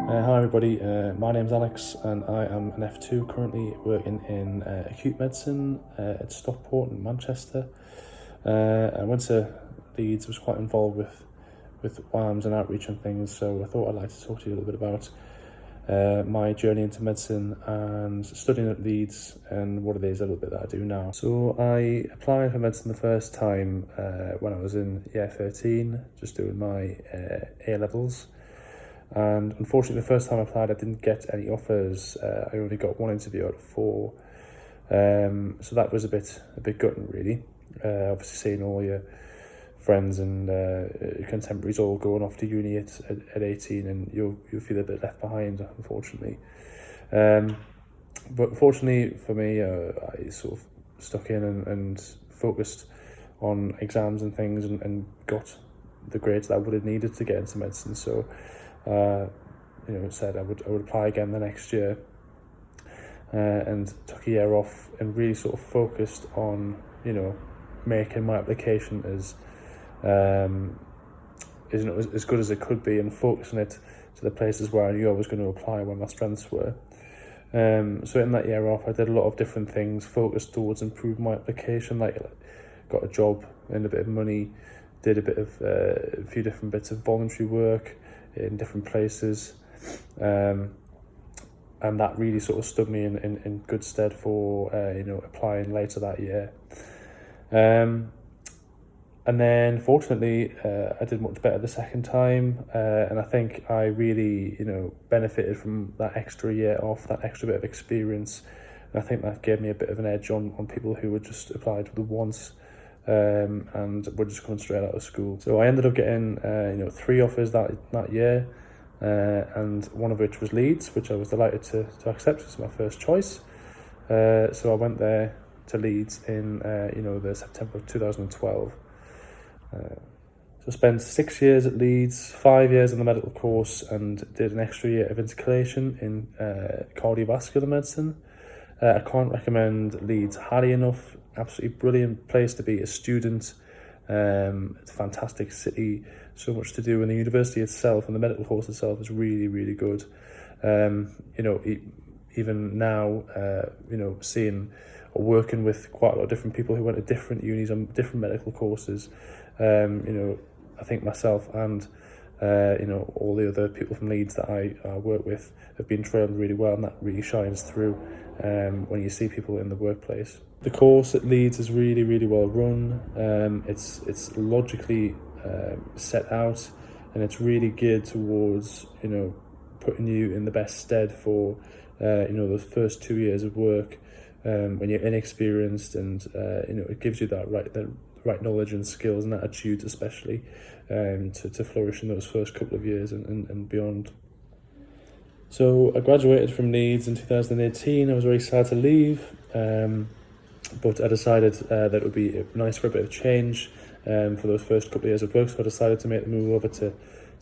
Hi everybody, my name's Alex and I am an F2 currently working in acute medicine at Stockport in Manchester. I went to Leeds, was quite involved with WAMs and outreach and things, so I thought I'd like to talk to you a little bit about my journey into medicine and studying at Leeds and what it is a little bit that I do now. So I applied for medicine the first time when I was in year 13, just doing my A-levels. And unfortunately, the first time I applied, I didn't get any offers. I only got one interview out of 4. So that was a bit gutting, really. Obviously, seeing all your friends and contemporaries all going off to uni at 18, and you'll feel a bit left behind, unfortunately. But fortunately for me, I sort of stuck in and focused on exams and things, and got the grades that I would have needed to get into medicine. So said I would apply again the next year, and took a year off and really sort of focused on making my application as good as it could be, and focusing it to the places where I knew I was going to apply, where my strengths were. So in that year off, I did a lot of different things focused towards improving my application, like got a job and a bit of money, did a few different bits of voluntary work in different places, and that really sort of stood me in good stead for applying later that year. And then fortunately I did much better the second time, and I think I really benefited from that extra year off, that extra bit of experience, and I think that gave me a bit of an edge on people who had just applied for the once and were just coming straight out of school. So I ended up getting 3 offers that year, and one of which was Leeds, which I was delighted to accept as my first choice. So I went there to Leeds in the September of 2012. So I spent 6 years at Leeds, 5 years on the medical course, and did an extra year of intercalation in cardiovascular medicine. I can't recommend Leeds highly enough. Absolutely brilliant place to be a student. It's a fantastic city, so much to do, and the university itself and the medical course itself is really, really good. Even now, seeing or working with quite a lot of different people who went to different unis on different medical courses, I think myself and all the other people from Leeds that I work with have been trained really well, and that really shines through when you see people in the workplace. The course at Leeds is really, really well run. It's logically set out, and it's really geared towards putting you in the best stead for those first 2 years of work, when you're inexperienced, and it gives you the right knowledge and skills and attitudes, especially to flourish in those first couple of years and beyond. So I graduated from Leeds in 2018. I was very sad to leave, but I decided that it would be nice for a bit of change for those first couple of years of work. So I decided to make the move over to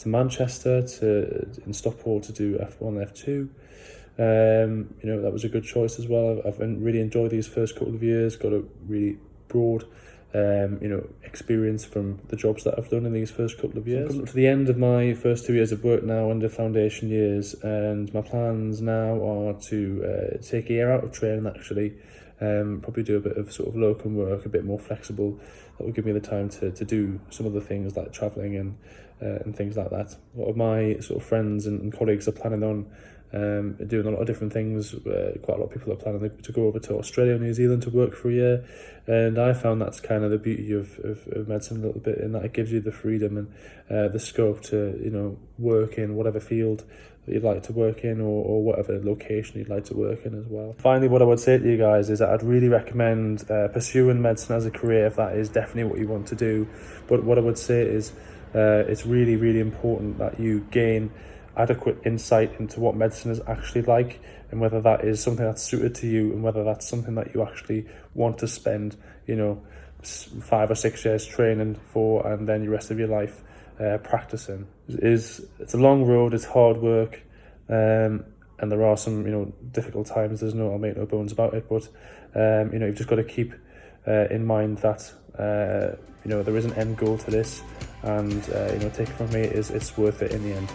Manchester, in Stockport, to do F1 and F2. That was a good choice as well. I've really enjoyed these first couple of years, got a really broad experience from the jobs that I've done in these first couple of years. So I'm coming to the end of my first 2 years of work now, under foundation years, and my plans now are to take a year out of training, actually. Probably do a bit of sort of locum work, a bit more flexible. That will give me the time to do some of the things like travelling and things like that. A lot of my sort of friends and colleagues are planning on doing a lot of different things. Quite a lot of people are planning to go over to Australia and New Zealand to work for a year, and I found that's kind of the beauty of medicine a little bit, in that it gives you the freedom and the scope to work in whatever field that you'd like to work in, or whatever location you'd like to work in as well. Finally, what I would say to you guys is that I'd really recommend pursuing medicine as a career if that is definitely what you want to do. But what I would say is it's really, really important that you gain adequate insight into what medicine is actually like, and whether that is something that's suited to you, and whether that's something that you actually want to spend 5 or 6 years training for, and then the rest of your life practicing. It's a long road, it's hard work, and there are some difficult times. I'll make no bones about it, but you've just got to keep in mind that there is an end goal to this, and take it from me, it's worth it in the end.